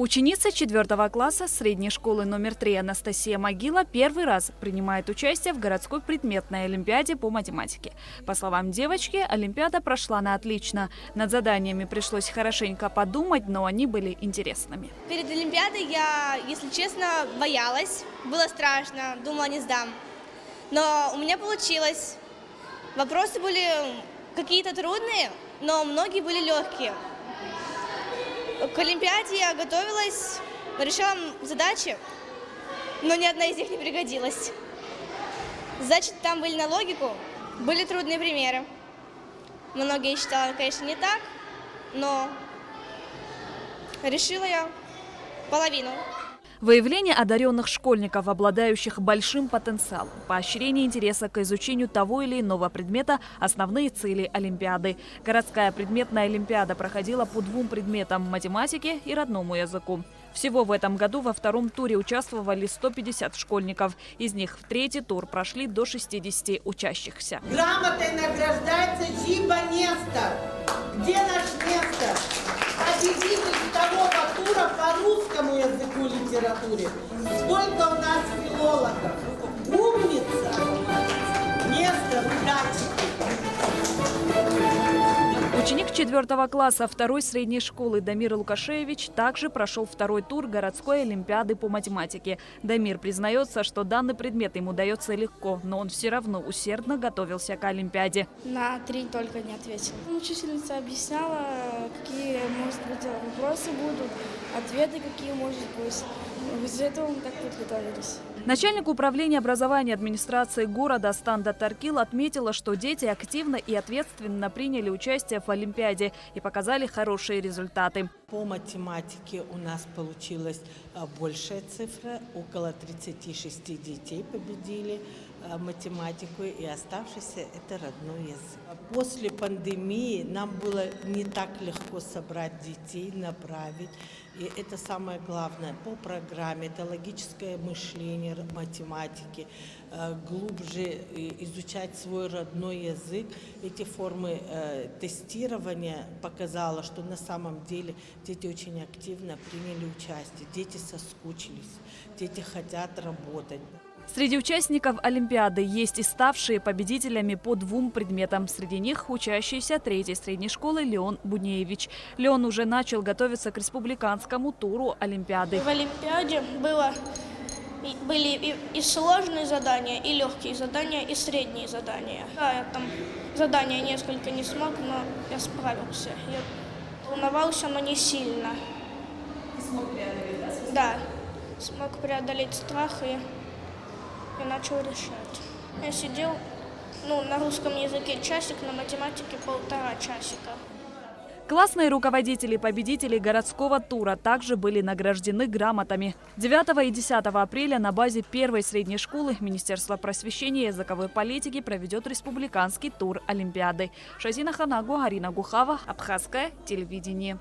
Ученица 4 класса средней школы номер 3 Анастасия Могила первый раз принимает участие в городской предметной олимпиаде по математике. По словам девочки, олимпиада прошла на отлично. Над заданиями пришлось хорошенько подумать, но они были интересными. Перед олимпиадой я, если честно, боялась. Было страшно, думала, не сдам. Но у меня получилось. Вопросы были какие-то трудные, но многие были легкие. К олимпиаде я готовилась, решала задачи, но ни одна из них не пригодилась. Задачи там были на логику, были трудные примеры. Многие считала, конечно, не так, но решила я половину. Выявление одаренных школьников, обладающих большим потенциалом, поощрение интереса к изучению того или иного предмета – основные цели Олимпиады. Городская предметная олимпиада проходила по 2 предметам – математике и родному языку. Всего в этом году во 2-м туре участвовали 150 школьников. Из них в 3-й тур прошли до 60 учащихся. Грамотой награждается Джиба Нестор. Где наш Нестор? Победитель 2-го тура по русскому языку и литературе. Сколько у нас филологов? Умница! Нестор, удачи! Ученик 4 класса 2-й средней школы Дамир Лукашевич также прошел 2-й тур городской олимпиады по математике. Дамир признается, что данный предмет ему дается легко, но он все равно усердно готовился к олимпиаде. На 3 только не ответил. Учительница объясняла, какие, может быть, вопросы будут, ответы какие, может быть. Из-за этого мы так подготовились. Начальник управления образования администрации города Станда Таркил отметила, что дети активно и ответственно приняли участие в олимпиаде и показали хорошие результаты. По математике у нас получилась большая цифра. Около 36 детей победили математику, и оставшийся – это родной язык. После пандемии нам было не так легко собрать детей, направить. И это самое главное по программе, это логическое мышление математики, глубже изучать свой родной язык. Эти формы тестирования показало, что на самом деле дети очень активно приняли участие, дети соскучились, дети хотят работать. Среди участников олимпиады есть и ставшие победителями по 2 предметам. Среди них учащийся 3-й средней школы Леон Бунеевич. Леон уже начал готовиться к республиканскому туру олимпиады. В олимпиаде были и сложные задания, и легкие задания, и средние задания. Да, я там задания несколько не смог, но я справился. Я волновался, но не сильно. Смог преодолеть, да? Да, смог преодолеть страх и начал решать. Я сидел на русском языке часик, на математике 1,5 часика. Классные руководители победителей городского тура также были награждены грамотами. 9 и 10 апреля на базе 1-й средней школы Министерство просвещения и языковой политики проведет республиканский тур олимпиады. Шазина Ханагу, Арина Гухава, Абхазское телевидение.